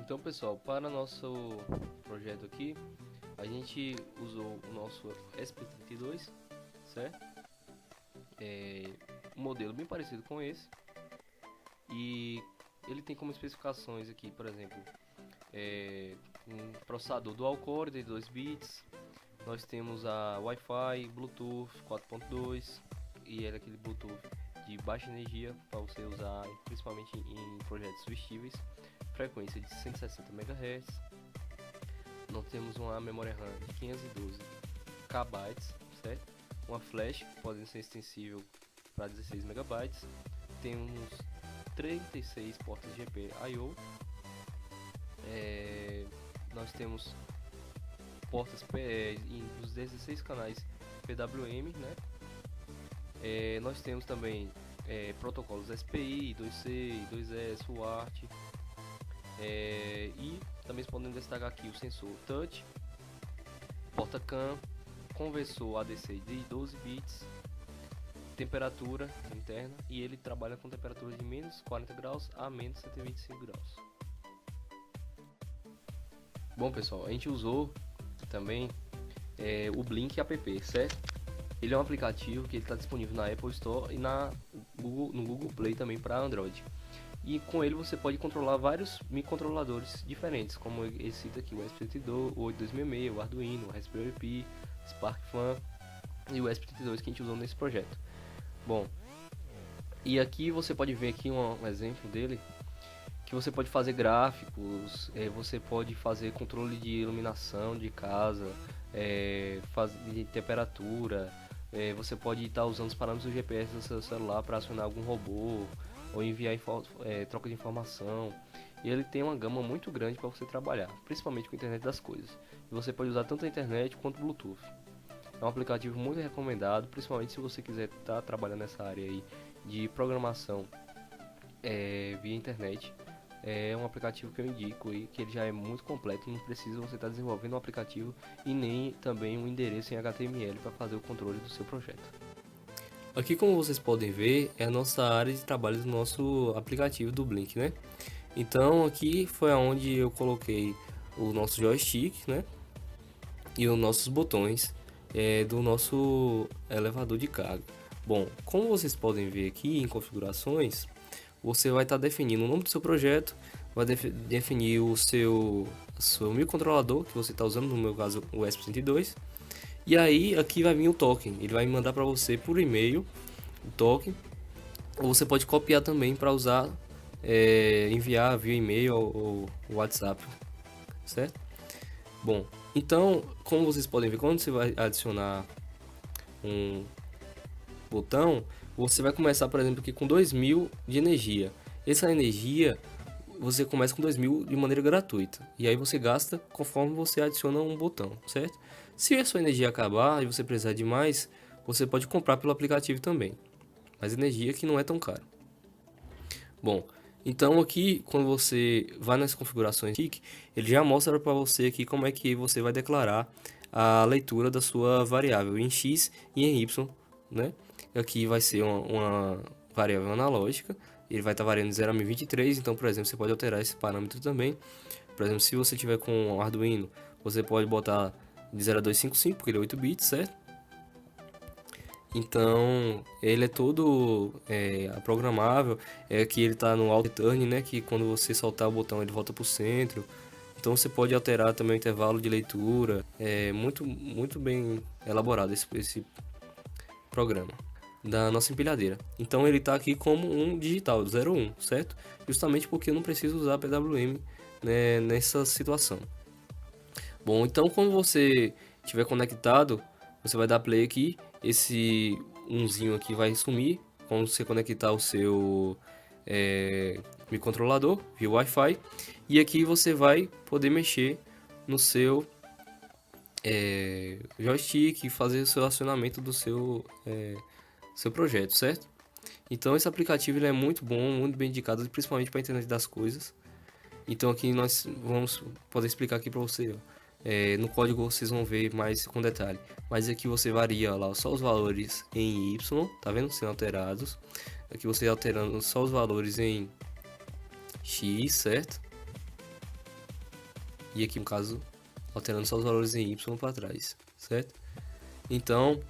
Então, pessoal, para nosso projeto aqui, a gente usou o nosso SP32, certo? Um modelo bem parecido com esse, e ele tem como especificações aqui, por exemplo, um processador dual core de 2 bits. Nós temos a Wi-Fi, Bluetooth 4.2, e é aquele Bluetooth de baixa energia para você usar principalmente em projetos vestíveis, frequência de 160 MHz. Nós temos uma memória RAM de 512 KB, certo? Uma flash que pode ser extensível para 16 MB. Temos 36 portas GPIO. Nós temos portas dos 16 canais PWM, né? Nós temos também protocolos SPI, 2C, 2S, UART, e também podemos destacar aqui o sensor touch, porta CAN, conversor ADC de 12 bits, temperatura interna, e ele trabalha com temperatura de menos 40 graus a menos 125 graus. Bom, pessoal, a gente usou também o Blink app, certo? Ele é um aplicativo que está disponível na Apple Store e no Google Play também para Android. E com ele você pode controlar vários microcontroladores diferentes, como ele cita aqui, o ESP32, o 8266, o Arduino, o Raspberry Pi, SparkFun e o ESP32 que a gente usou nesse projeto. Bom, e aqui você pode ver aqui um exemplo dele, que você pode fazer gráficos, você pode fazer controle de iluminação de casa, de temperatura, você pode estar usando os parâmetros do GPS do seu celular para acionar algum robô ou enviar troca de informação. E ele tem uma gama muito grande para você trabalhar, principalmente com a internet das coisas. E você pode usar tanto a internet quanto o Bluetooth. É um aplicativo muito recomendado, principalmente se você quiser estar trabalhando nessa área aí de programação via internet. É um aplicativo que eu indico aí, que ele já é muito completo, não precisa você estar desenvolvendo um aplicativo e nem também um endereço em HTML para fazer o controle do seu projeto. Aqui, como vocês podem ver, é a nossa área de trabalho do nosso aplicativo do Blink, né? Então aqui foi onde eu coloquei o nosso joystick, né? E os nossos botões do nosso elevador de carga. Bom, como vocês podem ver aqui em configurações, você vai estar definindo o nome do seu projeto, vai definir o seu microcontrolador que você está usando, no meu caso o ESP32, e aí aqui vai vir o token, ele vai mandar para você por e-mail o token, ou você pode copiar também para usar, enviar via e-mail ou WhatsApp, certo? Bom, então como vocês podem ver, quando você vai adicionar um botão, você vai começar, por exemplo, aqui com 2000 de energia. Essa energia você começa com 2000 de maneira gratuita, e aí você gasta conforme você adiciona um botão, certo? Se a sua energia acabar e você precisar de mais, você pode comprar pelo aplicativo também, mas energia que não é tão caro. Bom, então aqui quando você vai nas configurações aqui, ele já mostra para você aqui como é que você vai declarar a leitura da sua variável em X e em Y, né? Aqui vai ser uma variável analógica, ele vai estar variando de 0 a 1023, então, por exemplo, você pode alterar esse parâmetro também. Por exemplo, se você tiver com o Arduino, você pode botar de 0 a 255, porque ele é 8 bits, certo? Então, ele é todo programável, que ele está no auto return, né, que quando você soltar o botão ele volta para o centro. Então você pode alterar também o intervalo de leitura, é muito bem elaborado esse programa da nossa empilhadeira. Então ele está aqui como um digital, 01, certo? Justamente porque eu não preciso usar PWM, né, nessa situação. Bom, então quando você estiver conectado, você vai dar play aqui, esse umzinho aqui vai sumir quando você conectar o seu microcontrolador via Wi-Fi, e aqui você vai poder mexer no seu joystick e fazer o seu acionamento do seu projeto, certo? Então esse aplicativo ele é muito bom, muito bem indicado, principalmente para a internet das coisas. Então aqui nós vamos poder explicar aqui para você, ó. No código vocês vão ver mais com detalhe, mas aqui você varia lá só os valores em Y, tá vendo? Sendo alterados. Aqui você alterando só os valores em X, certo? e aqui no caso alterando só os valores em y para trás, certo? Então,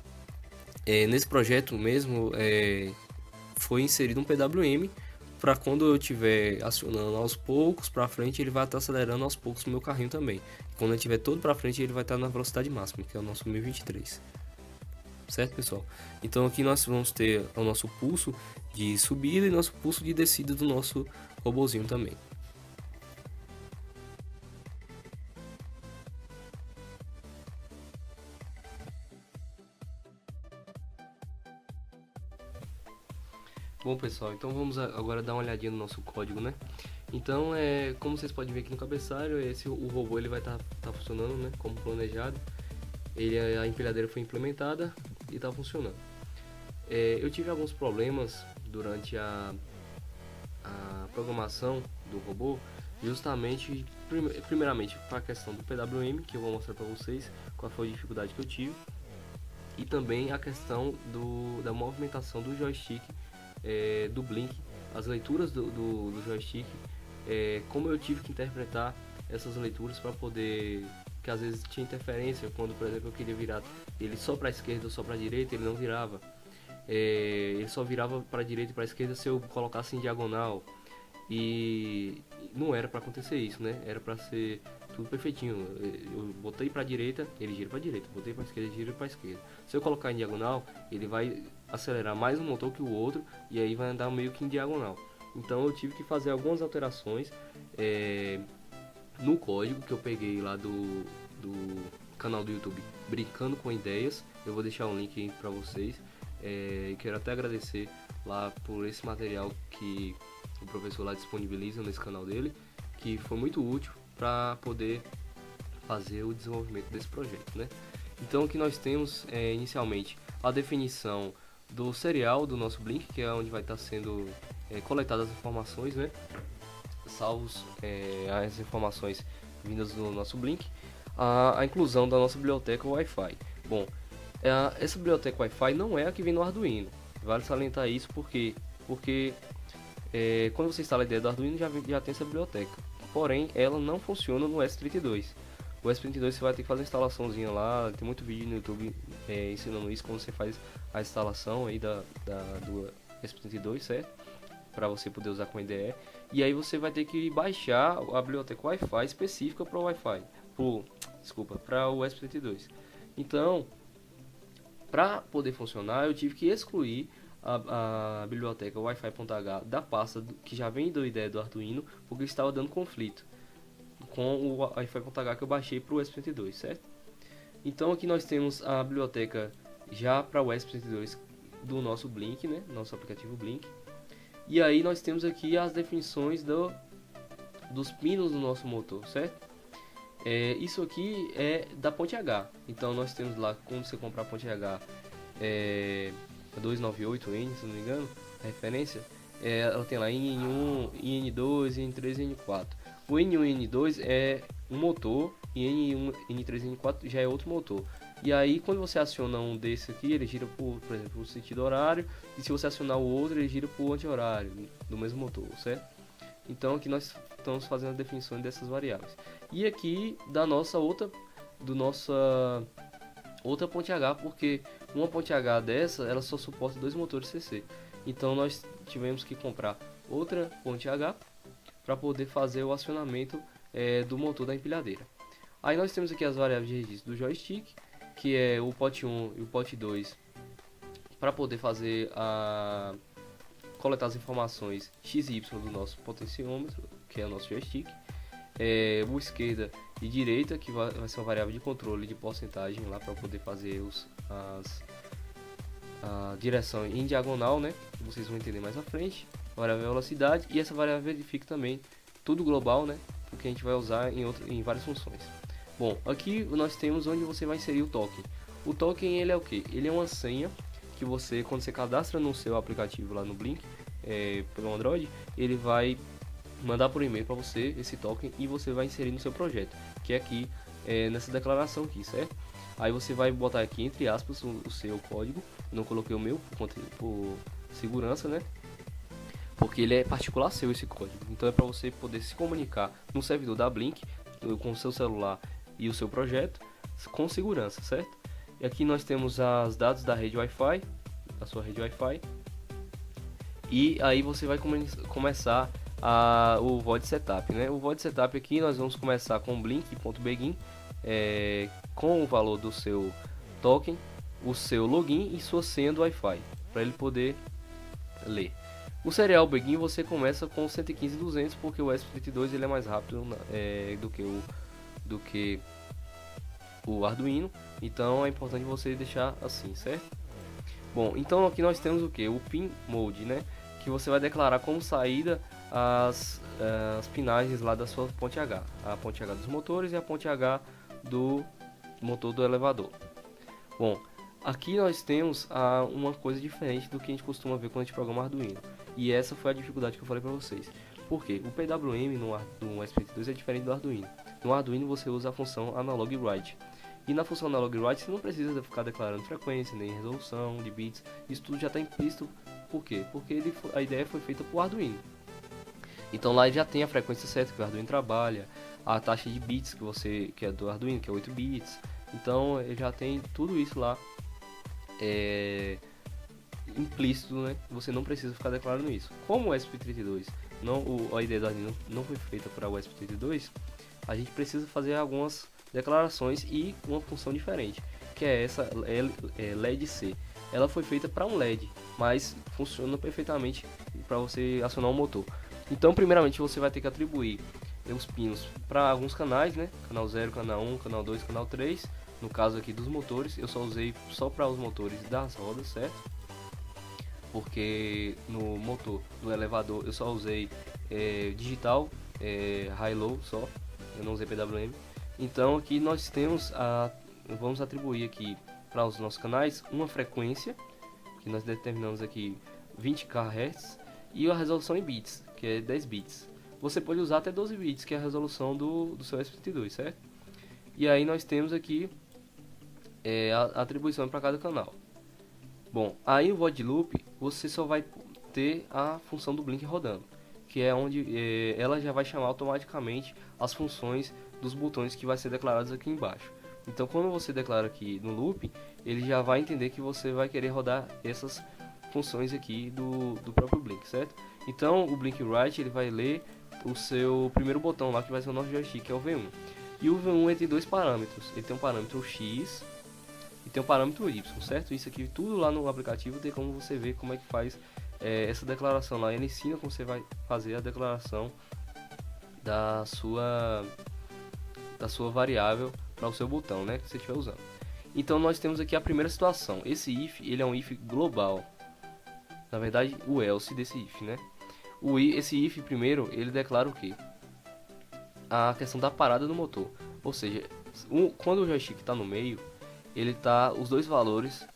nesse projeto mesmo, foi inserido um PWM para quando eu estiver acionando aos poucos para frente, ele vai estar acelerando aos poucos o meu carrinho também. Quando ele estiver todo para frente, ele vai estar na velocidade máxima, que é o nosso 1023. Certo, pessoal? Então aqui nós vamos ter o nosso pulso de subida e nosso pulso de descida do nosso robozinho também. Bom, pessoal, então vamos agora dar uma olhadinha no nosso código, né? Então, como vocês podem ver aqui no cabeçalho, o robô ele vai estar funcionando, né, como planejado. A empilhadeira foi implementada e está funcionando. Eu tive alguns problemas durante a programação do robô, justamente, primeiramente, para a questão do PWM, que eu vou mostrar para vocês qual foi a dificuldade que eu tive, e também a questão da movimentação do joystick, do Blink, as leituras do joystick, como eu tive que interpretar essas leituras para poder, que às vezes tinha interferência, quando por exemplo eu queria virar ele só para a esquerda ou só para a direita, ele não virava, ele só virava para a direita e para a esquerda se eu colocasse em diagonal, e não era para acontecer isso, né? Era para ser tudo perfeitinho. Eu botei para a direita, ele gira para a direita, botei para a esquerda, ele gira para a esquerda. Se eu colocar em diagonal, ele vai acelerar mais um motor que o outro e aí vai andar meio que em diagonal. Então eu tive que fazer algumas alterações no código que eu peguei lá do canal do YouTube Brincando com Ideias. Eu vou deixar um link aí para vocês. Quero até agradecer lá por esse material que o professor lá disponibiliza nesse canal dele, que foi muito útil para poder fazer o desenvolvimento desse projeto, né? Então aqui nós temos inicialmente a definição do serial do nosso Blink, que é onde vai estar sendo coletadas as informações, né? Salvos as informações vindas do nosso Blink, a inclusão da nossa biblioteca Wi-Fi. Bom, essa biblioteca Wi-Fi não é a que vem no Arduino, vale salientar isso porque quando você instala a ideia do Arduino já tem essa biblioteca, porém ela não funciona no S32. O S32 você vai ter que fazer a instalaçãozinha lá, tem muito vídeo no YouTube ensinando isso, como você faz a instalação aí do S32, certo? Para você poder usar com IDE. E aí você vai ter que baixar a biblioteca Wi-Fi específica para o Wi-Fi, para o S32. Então, para poder funcionar, eu tive que excluir a biblioteca Wi-Fi.h da pasta que já vem da IDE do Arduino, porque estava dando conflito com o Wi-Fi.h que eu baixei para o S32, certo? Então aqui nós temos a biblioteca já para o S32 do nosso Blink, né? Nosso aplicativo Blink. E aí nós temos aqui as definições dos pinos do nosso motor, certo? Isso aqui é da ponte H. Então nós temos lá, como você comprar a ponte H 298N, se não me engano, a referência, ela tem lá IN1, IN2, IN3 e IN4. O N1 e N2 é um motor e N1, N3 e N4 já é outro motor. E aí quando você aciona um desse aqui, ele gira por exemplo, o sentido horário, e se você acionar o outro, ele gira por anti-horário do mesmo motor, certo? Então aqui nós estamos fazendo a definição dessas variáveis. E aqui da nossa outra ponte H, porque uma ponte H dessa, ela só suporta 2 motores CC. Então nós tivemos que comprar outra ponte H para poder fazer o acionamento do motor da empilhadeira. Aí nós temos aqui as variáveis de registro do joystick, que é o pot 1 e o pot 2, para poder fazer coletar as informações x e y do nosso potenciômetro, que é o nosso joystick. O esquerda e direita, que vai ser uma variável de controle de porcentagem lá para poder fazer a direção em diagonal, né? Que vocês vão entender mais à frente. Variável velocidade, e essa variável verifica também tudo global, né? Porque a gente vai usar em várias funções. Bom, aqui nós temos onde você vai inserir o token. O token ele é o que? Ele é uma senha que você, quando você cadastra no seu aplicativo lá no Blink, pelo Android, ele vai mandar por e-mail para você esse token e você vai inserir no seu projeto, que é aqui nessa declaração aqui, certo? Aí você vai botar aqui entre aspas o seu código. Não coloquei o meu por segurança, né? Porque ele é particular seu esse código. Então é para você poder se comunicar no servidor da Blink com o seu celular e o seu projeto com segurança, certo? E aqui nós temos os dados da rede Wi-Fi, da sua rede Wi-Fi. E aí você vai começar o VOD Setup, né? O VOD Setup aqui nós vamos começar com blink.begin, com o valor do seu token, o seu login e sua senha do Wi-Fi, para ele poder ler. O Serial Begin você começa com 115.200, porque o ESP32 ele é mais rápido do que o Arduino, então é importante você deixar assim, certo? Bom, então aqui nós temos o que? O Pin Mode, né? Que você vai declarar como saída as pinagens lá da sua ponte H, a ponte H dos motores e a ponte H do motor do elevador. Bom, aqui nós temos uma coisa diferente do que a gente costuma ver quando a gente programa Arduino. E essa foi a dificuldade que eu falei para vocês. Por quê? O PWM no ESP32 é diferente do Arduino. No Arduino você usa a função Analog Write. E na função Analog Write você não precisa ficar declarando frequência, nem resolução de bits. Isso tudo já está implícito. Por quê? Porque a ideia foi feita para o Arduino. Então lá já tem a frequência certa que o Arduino trabalha, a taxa de bits que é do Arduino, que é 8 bits. Então já tem tudo isso lá implícito, né? Você não precisa ficar declarando isso. Como o ESP32 a ideia do Arduino não foi feita para o ESP32, a gente precisa fazer algumas declarações e uma função diferente, que é essa LED-C. Ela foi feita para um LED, mas funciona perfeitamente para você acionar um motor. Então, primeiramente, você vai ter que atribuir os pinos para alguns canais, né? Canal 0, canal 1, canal 2, canal 3. No caso aqui dos motores, eu só usei só para os motores das rodas, certo? Porque no motor do elevador eu só usei digital, high-low só, eu não usei PWM. Então aqui nós temos vamos atribuir aqui para os nossos canais uma frequência, que nós determinamos aqui 20 kHz, e a resolução em bits, que é 10 bits. Você pode usar até 12 bits, que é a resolução do seu ESP32, certo? E aí nós temos aqui a atribuição para cada canal. Bom, aí no void loop você só vai ter a função do blink rodando, que é onde ela já vai chamar automaticamente as funções dos botões que vai ser declarados aqui embaixo. Então quando você declara aqui no loop, ele já vai entender que você vai querer rodar essas funções aqui do próprio blink, certo? Então o blink write ele vai ler o seu primeiro botão lá, que vai ser o nosso joystick, que é o V1. E o V1 ele tem dois parâmetros, ele tem um parâmetro X e tem um parâmetro Y, certo? Isso aqui tudo lá no aplicativo tem como você ver como é que faz essa declaração lá. Ele ensina como você vai fazer a declaração da sua variável para o seu botão, né, que você estiver usando. Então nós temos aqui a primeira situação. Esse if ele é um if global. Na verdade, o else desse if, né? Esse if primeiro ele declara o que? A questão da parada do motor. Ou seja, quando o joystick está no meio, ele tá os dois valores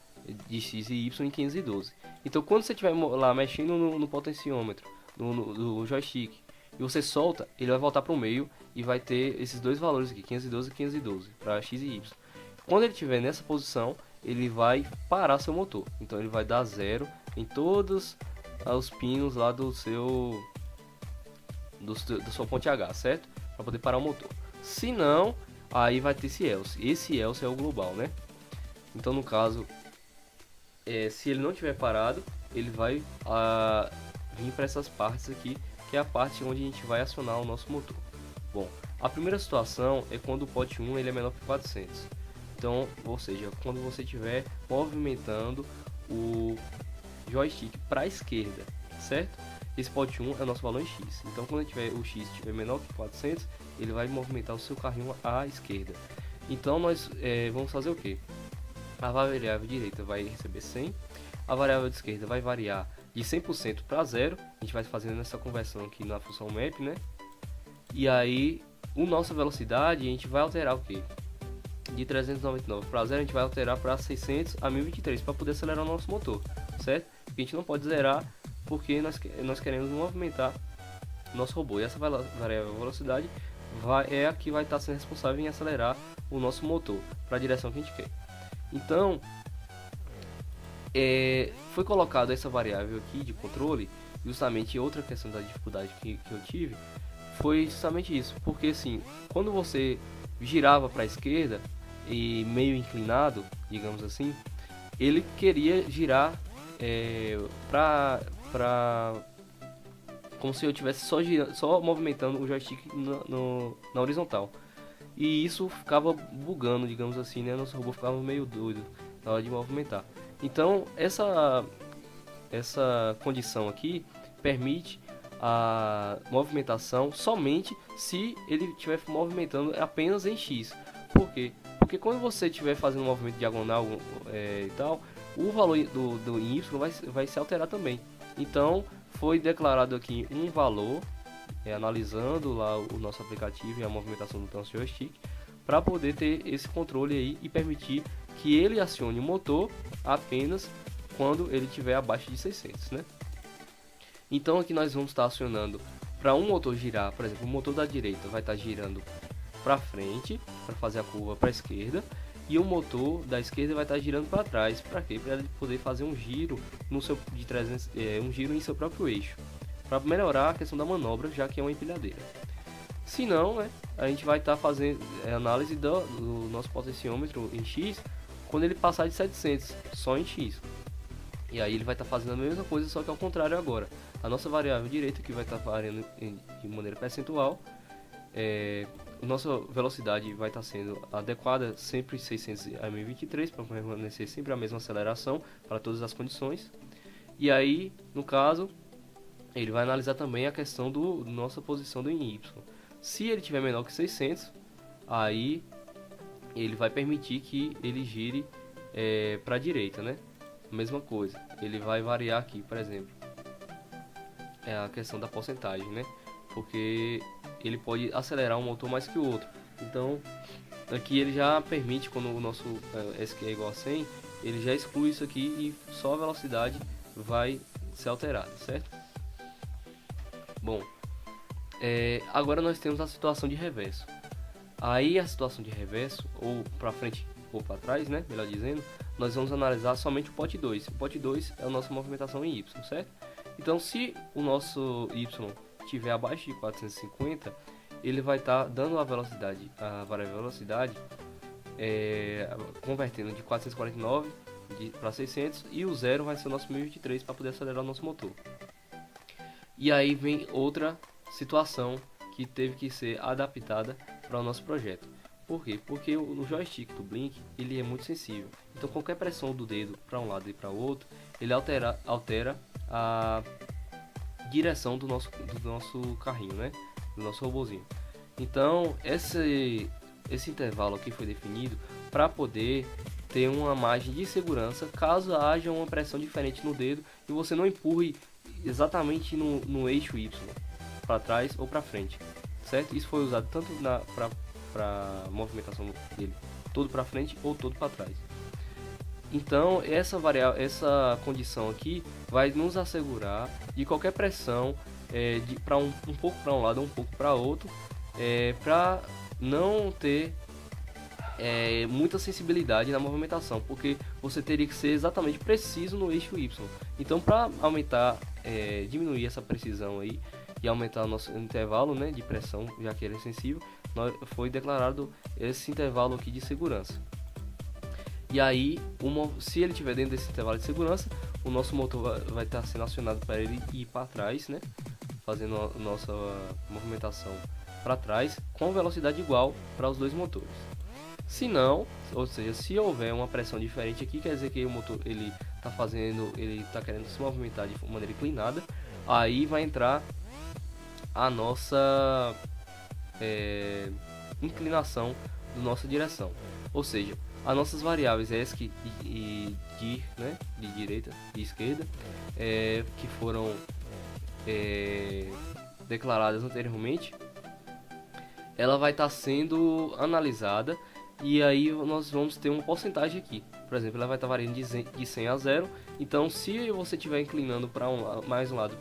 de x e y em 512. Então quando você estiver lá mexendo no potenciômetro do joystick e você solta, ele vai voltar para o meio e vai ter esses dois valores aqui, 512 e 512, para x e y. Quando ele estiver nessa posição, ele vai parar seu motor. Então ele vai dar 0 em todos os pinos lá da sua ponte H, certo? Para poder parar o motor. Se não, aí vai ter esse else. Esse else é o global, né? Então no caso, se ele não tiver parado, ele vai vir para essas partes aqui, que é a parte onde a gente vai acionar o nosso motor. Bom, a primeira situação é quando o pot 1 ele é menor que 400. Então, ou seja, quando você estiver movimentando o joystick para a esquerda, certo? Esse pot 1 é o nosso valor em x. Então, quando o x estiver menor que 400, ele vai movimentar o seu carrinho à esquerda. Então, nós vamos fazer o que? A variável direita vai receber 100, a variável de esquerda vai variar de 100% para 0. A gente vai fazendo essa conversão aqui na função map, né? E aí, a nossa velocidade, a gente vai alterar o que? De 399 para 0, a gente vai alterar para 600 a 1023 para poder acelerar o nosso motor, certo? Porque a gente não pode zerar porque nós queremos movimentar o nosso robô. E essa variável velocidade é a que vai estar sendo responsável em acelerar o nosso motor para a direção que a gente quer. Então, foi colocado essa variável aqui de controle. Justamente outra questão da dificuldade que eu tive foi justamente isso, porque assim, quando você girava para a esquerda e meio inclinado, digamos assim, ele queria girar para como se eu tivesse só movimentando o joystick na horizontal. E isso ficava bugando, digamos assim, né? Nosso robô ficava meio doido na hora de movimentar. Então, essa condição aqui permite a movimentação somente se ele estiver movimentando apenas em X. Por quê? Porque quando você estiver fazendo um movimento diagonal e tal, o valor do Y vai se alterar também. Então, foi declarado aqui um valor, analisando lá o nosso aplicativo e a movimentação do nosso joystick, para poder ter esse controle aí e permitir que ele acione o motor apenas quando ele estiver abaixo de 600, né? Então aqui nós vamos estar acionando para um motor girar, por exemplo, o motor da direita vai estar girando para frente, para fazer a curva para a esquerda, e o motor da esquerda vai estar girando para trás. Para quê? Para ele poder fazer um giro no seu de 300, um giro em seu próprio eixo, para melhorar a questão da manobra, já que é uma empilhadeira. Se não, né, a gente vai estar fazendo análise do nosso potenciômetro em X quando ele passar de 700, só em X. E aí ele vai estar fazendo a mesma coisa, só que ao contrário agora. A nossa variável direita que vai estar variando de maneira percentual, nossa velocidade vai estar sendo adequada sempre 600 a 1023 para permanecer sempre a mesma aceleração para todas as condições. E aí, no caso, ele vai analisar também a questão do nossa posição do Y. Se ele tiver menor que 600, aí ele vai permitir que ele gire para a direita, né? Mesma coisa, ele vai variar aqui, por exemplo, a questão da porcentagem, né? Porque ele pode acelerar um motor mais que o outro. Então, aqui ele já permite, quando o nosso SQ é igual a 100, ele já exclui isso aqui e só a velocidade vai ser alterada, certo? Bom, agora nós temos a situação de reverso. Aí a situação de reverso, ou para frente ou para trás, né? Melhor dizendo, nós vamos analisar somente o pote 2. O pote 2 é a nossa movimentação em Y, certo? Então, se o nosso Y estiver abaixo de 450, ele vai estar dando a velocidade, a variável velocidade, convertendo de 449 para 600, e o zero vai ser o nosso 1023 para poder acelerar o nosso motor. E aí vem outra situação que teve que ser adaptada para o nosso projeto. Por quê? Porque o joystick do Blink ele é muito sensível. Então qualquer pressão do dedo para um lado e para o outro, ele altera a direção do nosso carrinho, né? Do nosso robozinho. Então esse intervalo aqui foi definido para poder ter uma margem de segurança caso haja uma pressão diferente no dedo e você não empurre exatamente no eixo Y, para trás ou para frente, certo? Isso foi usado tanto para movimentação dele todo para frente ou todo para trás. Então essa condição aqui vai nos assegurar de qualquer pressão para um pouco para um lado ou um pouco para outro, para não ter muita sensibilidade na movimentação, porque você teria que ser exatamente preciso no eixo Y. Então, para aumentar, diminuir essa precisão aí e aumentar o nosso intervalo, né, de pressão, já que ele é sensível, foi declarado esse intervalo aqui de segurança. E aí, se ele estiver dentro desse intervalo de segurança, o nosso motor vai estar sendo acionado para ele ir para trás, né, fazendo a nossa movimentação para trás com velocidade igual para os dois motores. Se não, ou seja, se houver uma pressão diferente aqui, quer dizer que o motor ele está querendo se movimentar de maneira inclinada, aí vai entrar a nossa inclinação da nossa direção, ou seja, as nossas variáveis ESC e GIR, né, de direita e esquerda, que foram declaradas anteriormente, ela vai estar sendo analisada e aí nós vamos ter uma porcentagem aqui. Por exemplo, ela vai estar variando de 100 a 0. Então, se você estiver inclinando para mais um lado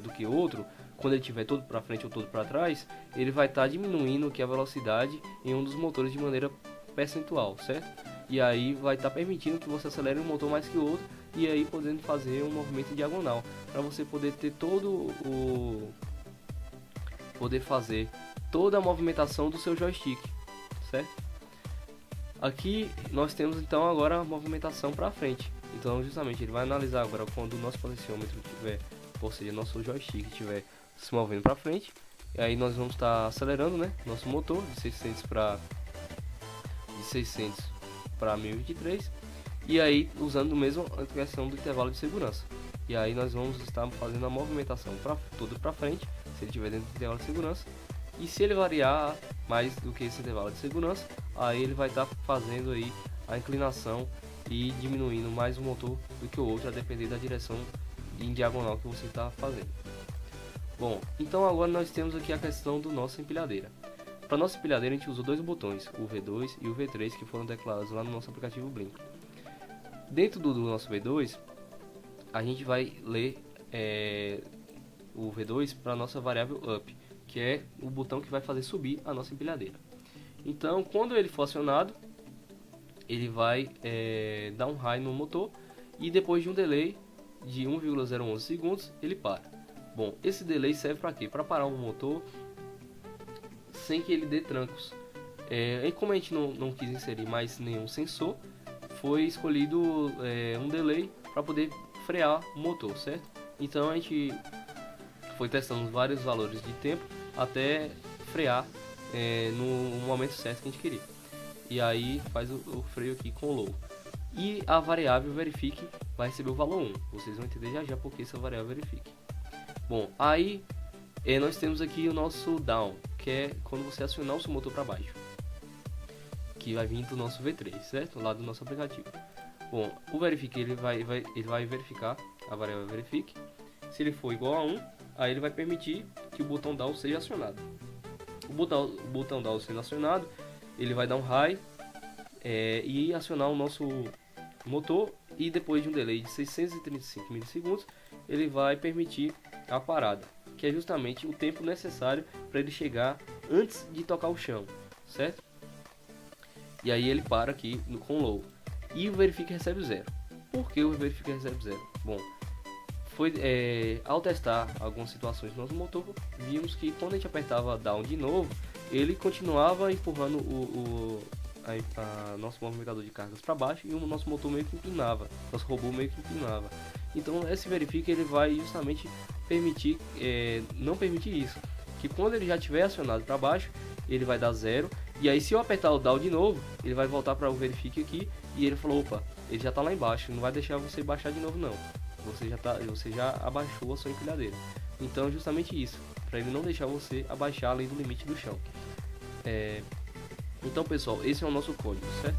do que outro, quando ele estiver todo para frente ou todo para trás, ele vai estar diminuindo aqui a velocidade em um dos motores de maneira percentual, certo? E aí vai estar permitindo que você acelere um motor mais que o outro e aí podendo fazer um movimento em diagonal, para você poder ter todo poder fazer toda a movimentação do seu joystick, certo? Aqui nós temos então agora a movimentação para frente. Então justamente ele vai analisar agora quando o nosso potenciômetro tiver, ou seja, nosso joystick estiver se movendo para frente. E aí nós vamos estar acelerando, né, nosso motor de 600 para 1023. E aí usando mesmo a questão do intervalo de segurança. E aí nós vamos estar fazendo a movimentação toda para frente, se ele estiver dentro do intervalo de segurança. E se ele variar mais do que esse intervalo de segurança, aí ele vai estar fazendo aí a inclinação e diminuindo mais um motor do que o outro, a depender da direção em diagonal que você está fazendo. Bom, então agora nós temos aqui a questão do nossa empilhadeira. Para nossa empilhadeira a gente usou dois botões, o V2 e o V3, que foram declarados lá no nosso aplicativo Blink. Dentro do nosso V2, a gente vai ler o V2 para a nossa variável up, que é o botão que vai fazer subir a nossa empilhadeira. Então, quando ele for acionado, ele vai dar um high no motor e depois de um delay de 1,011 segundos, ele para. Bom, esse delay serve para quê? Para parar o motor sem que ele dê trancos. E como a gente não quis inserir mais nenhum sensor, foi escolhido um delay para poder frear o motor, certo? Então a gente foi testando vários valores de tempo até frear no momento certo que a gente queria. E aí faz o freio aqui com low. E a variável verifique vai receber o valor 1. Vocês vão entender já porque essa variável verifique. Bom, aí nós temos aqui o nosso down, que é quando você acionar o seu motor para baixo, que vai vir do nosso V3, certo? Lá do nosso aplicativo. Bom, o verifique ele vai verificar a variável verifique. Se ele for igual a 1, aí ele vai permitir que o botão down seja acionado. O botão down sendo acionado, ele vai dar um high e acionar o nosso motor, e depois de um delay de 635 milissegundos, ele vai permitir a parada, que é justamente o tempo necessário para ele chegar antes de tocar o chão, certo? E aí ele para aqui com low. E o verifique recebe 0. Por que o verifique recebe 0? Bom, ao testar algumas situações do nosso motor, vimos que quando a gente apertava down de novo, ele continuava empurrando nosso movimentador de cargas para baixo, e o nosso motor meio que inclinava, nosso robô meio que inclinava. Então esse verifique ele vai justamente permitir, não permitir isso, que quando ele já estiver acionado para baixo, ele vai dar 0, e aí se eu apertar o down de novo, ele vai voltar para o verifique aqui, e ele falou, opa, ele já está lá embaixo, não vai deixar você baixar de novo não, você já abaixou a sua empilhadeira. Então justamente isso, para ele não deixar você abaixar além do limite do chão. Então pessoal, esse é o nosso código, certo?